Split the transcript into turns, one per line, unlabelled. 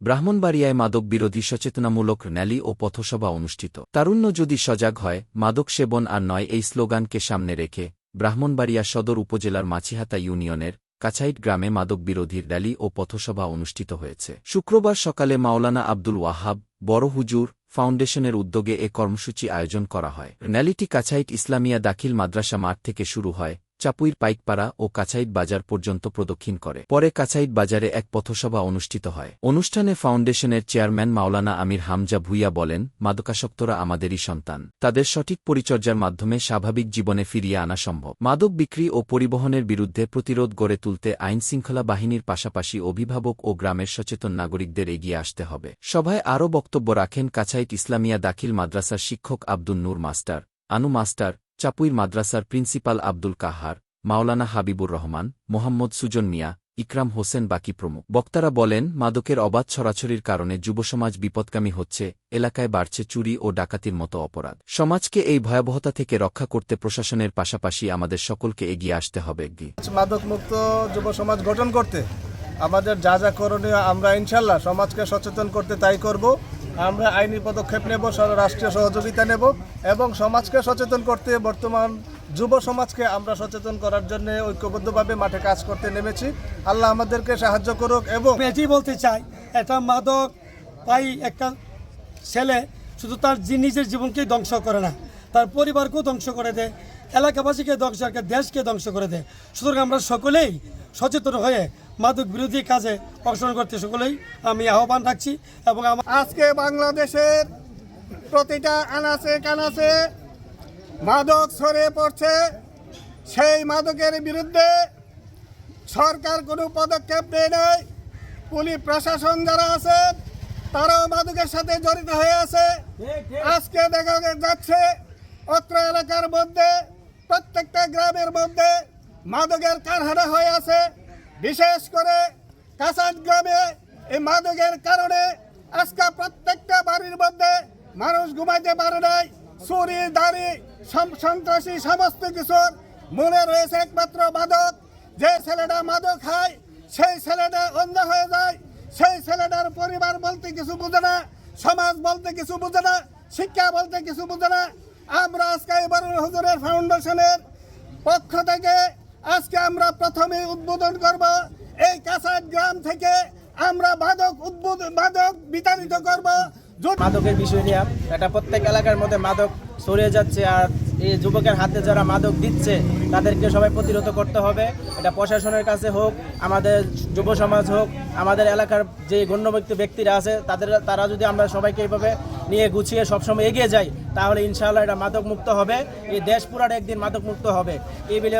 ব্রাহ্মণবাড়িয়ায় মাদক বিরোধী সচেতনামূলক র্যালি ও পথসভা অনুষ্ঠিত। তারুণ্য যদি সজাগ হয়, মাদক সেবন আর নয়, এই স্লোগানকে সামনে রেখে ব্রাহ্মণবাড়িয়া সদর উপজেলার মাছিহাতা ইউনিয়নের কাছাইট গ্রামে মাদক বিরোধী র্যালি ও পথসভা অনুষ্ঠিত হয়েছে। শুক্রবার সকালে মাওলানা আব্দুল ওয়াহাব বড় হুজুর ফাউন্ডেশনের উদ্যোগে এ কর্মসূচি আয়োজন করা হয়। র্যালিটি কাছাইট ইসলামিয়া দাখিল মাদ্রাসা মাঠ থেকে শুরু হয়, চাপুইর পাইকপাড়া ও কাছাইট বাজার পর্যন্ত প্রদক্ষিণ করে। পরে কাছাইট বাজারে এক পথসভা অনুষ্ঠিত হয়। অনুষ্ঠানে ফাউন্ডেশনের চেয়ারম্যান মাওলানা আমির হামজা ভুইয়া বলেন, মাদকাসক্তরা আমাদেরই সন্তান। তাদের সঠিক পরিচর্যার মাধ্যমে স্বাভাবিক জীবনে ফিরিয়ে আনা সম্ভব। মাদক বিক্রি ও পরিবহনের বিরুদ্ধে প্রতিরোধ গড়ে তুলতে আইনশৃঙ্খলা বাহিনীর পাশাপাশি অভিভাবক ও গ্রামের সচেতন নাগরিকদের এগিয়ে আসতে হবে। সভায় আরও বক্তব্য রাখেন কাছাইট ইসলামিয়া দাখিল মাদ্রাসার শিক্ষক আব্দুল নূর মাস্টার, আনু মাস্টার, চাপুইর মাদ্রাসার প্রিন্সিপাল আব্দুল কাহার, মাওলানা হাবিবুর রহমান, মোহাম্মদ সুজন মিয়া, ইকরাম হোসেন বাকি প্রমুখ। বক্তারা বলেন, মাদকের অবাধ ছড়াছড়ির কারণে যুবসমাজ বিপদগামী হচ্ছে, এলাকায় বাড়ছে চুরি ও ডাকাতির মতো অপরাধ। সমাজকে এই ভয়াবহতা থেকে রক্ষা করতে প্রশাসনের পাশাপাশি আমাদের সকলকে এগিয়ে আসতে হবে।
মাদকমুক্ত যুব সমাজ গঠন করতে আমাদের যা যা করণীয়, আমরা ইনশাল্লাহ সমাজকে সচেতন করতে তাই করব। আমরা আইনি পদক্ষেপ নেব, রাষ্ট্রীয় সহযোগিতা নেব এবং সমাজকে সচেতন করতে, বর্তমান যুব সমাজকে আমরা সচেতন করার জন্য ঐক্যবদ্ধভাবে মাঠে কাজ করতে নেমেছি। আল্লাহ আমাদেরকে সাহায্য করুক। এবং
এটি বলতে চাই, এটা মাদক পাই একটা ছেলে শুধু তার নিজের জীবনকেই ধ্বংস করে না, তার পরিবারকেও ধ্বংস করে দেয়, এলাকাবাসীকে ধ্বংস করে, দেশকে ধ্বংস করে দেয়। সুতরাং আমরা সকলেই সচেতন হয়ে মাদক বিরোধী কাজে অংশগ্রহণ করতে সকলেই আমি আহ্বান রাখছি। এবং
আজকে বাংলাদেশের প্রতিটা আনাচে কানাচে মাদক ছড়িয়ে পড়ছে। সেই মাদকের বিরুদ্ধে সরকার কোনো পদক্ষেপ নেয় নাই। পুলিশ প্রশাসন যারা আছে তারাও মাদকের সাথে জড়িত হয়ে আছে। আজকে দেখা যাচ্ছে অত্র এলাকার মধ্যে প্রত্যেকটা গ্রামের মধ্যে মাদকের কারখানা হয়ে আছে। বিশেষ করে কাছাইট গ্রামে এই মাদকের কারণে আজকে প্রত্যেকটা বাড়ির মধ্যে মানুষ ঘুমাইতে পারে নাই। চুরি দাড়ি সন্ত্রাসী সমস্ত কিছুর মনে রয়েছে একমাত্র মাদক। যে ছেলেটা মাদক খায় সেই ছেলেটা অন্ধ হয়ে যায়। সেই ছেলেটার পরিবার বলতে কিছু বুঝে না, সমাজ বলতে কিছু বুঝে না, শিক্ষা বলতে কিছু বুঝে না। আমরা আজকে এবার হুজুরের ফাউন্ডেশনের পক্ষ থেকে আজকে আমরা প্রথমে উদ্বোধন করব। এই কাছাইট গ্রাম থেকে আমরা মাদক বিতাড়িত করব।
মাদকের বিষয় নিয়ে এটা প্রত্যেক এলাকার মধ্যে মাদক ছড়িয়ে যাচ্ছে, আর এই যুবকের হাতে যারা মাদক দিচ্ছে তাদেরকে সবাই প্রতিরোধ করতে হবে। এটা প্রশাসনের কাছে হোক, আমাদের যুব সমাজ হোক, আমাদের এলাকার যে গণ্যমান্য ব্যক্তিরা আছে তারা যদি আমরা সবাইকে এইভাবে নিয়ে গুছিয়ে সবসময় এগিয়ে যাই, তাহলে ইনশাআল্লাহ এটা মাদক মুক্ত হবে। এই দেশ পুরাটা একদিন মাদক মুক্ত হবে। এই বলে